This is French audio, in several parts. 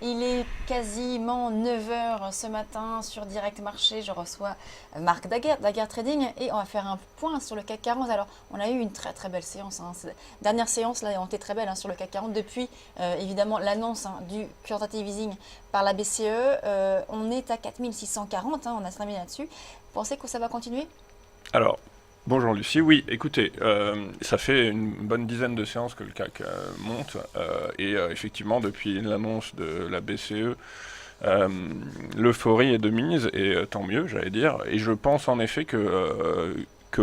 Il est quasiment 9 heures ce matin sur Direct Marché. Je reçois Marc Daguerre, Daguerre Trading, et on va faire un point sur le CAC 40. Alors, on a eu une très très belle séance. Ces dernières séances là ont été très belles sur le CAC 40 depuis évidemment l'annonce du quantitative easing par la BCE. On est à 4640, on a terminé là-dessus. Vous pensez que ça va continuer? Alors, bonjour Lucie. Oui, écoutez, ça fait une bonne dizaine de séances que le CAC monte, et effectivement, depuis l'annonce de la BCE, l'euphorie est de mise, et tant mieux, j'allais dire. Et je pense en effet que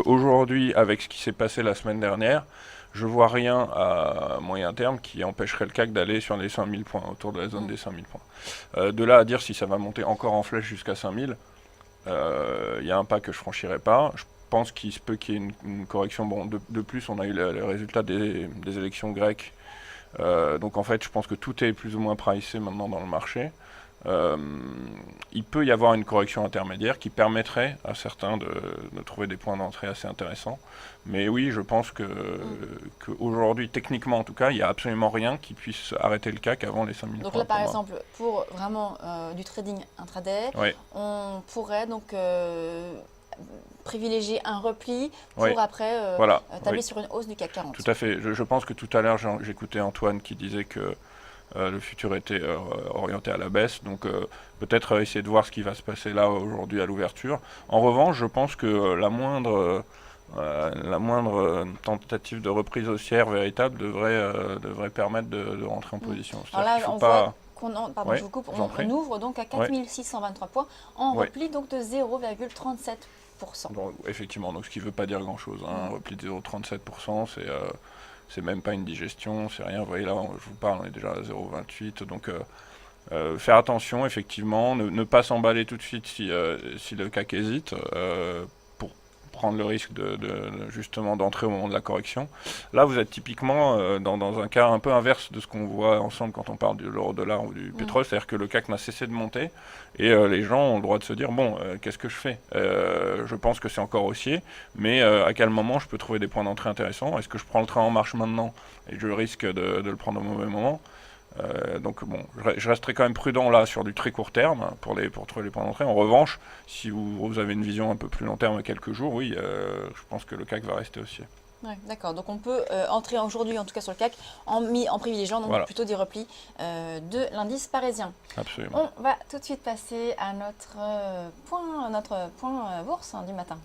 aujourd'hui, avec ce qui s'est passé la semaine dernière, je vois rien à moyen terme qui empêcherait le CAC d'aller sur les 5000 points, autour de la zone des 5000 points. De là à dire si ça va monter encore en flèche jusqu'à 5000, il y a un pas que je franchirai pas. Je pense qu'il se peut qu'il y ait une correction. Bon, de plus, on a eu le résultat des élections grecques. Donc en fait, je pense que tout est plus ou moins pricé maintenant dans le marché. Euh, il peut y avoir une correction intermédiaire qui permettrait à certains de trouver des points d'entrée assez intéressants. Mais oui, je pense qu'aujourd'hui, techniquement en tout cas, il n'y a absolument rien qui puisse arrêter le CAC avant les 5000 Donc points là, pour par moi. exemple, pour vraiment du trading intraday, Oui, on pourrait donc privilégier un repli oui, pour après voilà, tabler oui. sur une hausse du CAC Tout 40. à fait. Je pense que tout à l'heure, j'écoutais Antoine qui disait que le futur était orienté à la baisse. Donc peut-être essayer de voir ce qui va se passer là aujourd'hui à l'ouverture. En revanche, je pense que la moindre tentative de reprise haussière véritable devrait permettre de rentrer en Mm. position. Alors C'est-à-dire qu'il ne là, faut on voit pas... pardon, Oui, je vous coupe, je vous en on prie. ouvre donc à Oui, 4623 points en oui. repli donc de 0,37%. Bon, effectivement, donc ce qui ne veut pas dire grand-chose, hein. Un Mm. repli de 0,37%, c'est même pas une digestion, c'est rien. Vous voyez là, je vous parle, on est déjà à 0,28. Donc faire attention, effectivement, ne pas s'emballer tout de suite si le CAC hésite, pour prendre le risque justement d'entrer au moment de la correction. Là, vous êtes typiquement dans un cas un peu inverse de ce qu'on voit ensemble quand on parle de l'euro-dollar ou du Mm. pétrole, c'est-à-dire que le CAC n'a cessé de monter, et les gens ont le droit de se dire, bon, qu'est-ce que je fais? Je pense que c'est encore haussier, mais à quel moment je peux trouver des points d'entrée intéressants? Est-ce que je prends le train en marche maintenant et je risque de le prendre au mauvais moment? Donc bon, je resterai quand même prudent là sur du très court terme pour trouver les points d'entrée. En revanche, si vous avez une vision un peu plus long terme, quelques jours, oui, je pense que le CAC va rester haussier. Ouais, d'accord, donc on peut entrer aujourd'hui en tout cas sur le CAC en privilégiant donc Voilà, plutôt des replis de l'indice parisien. absolument. On va tout de suite passer à notre point bourse du matin.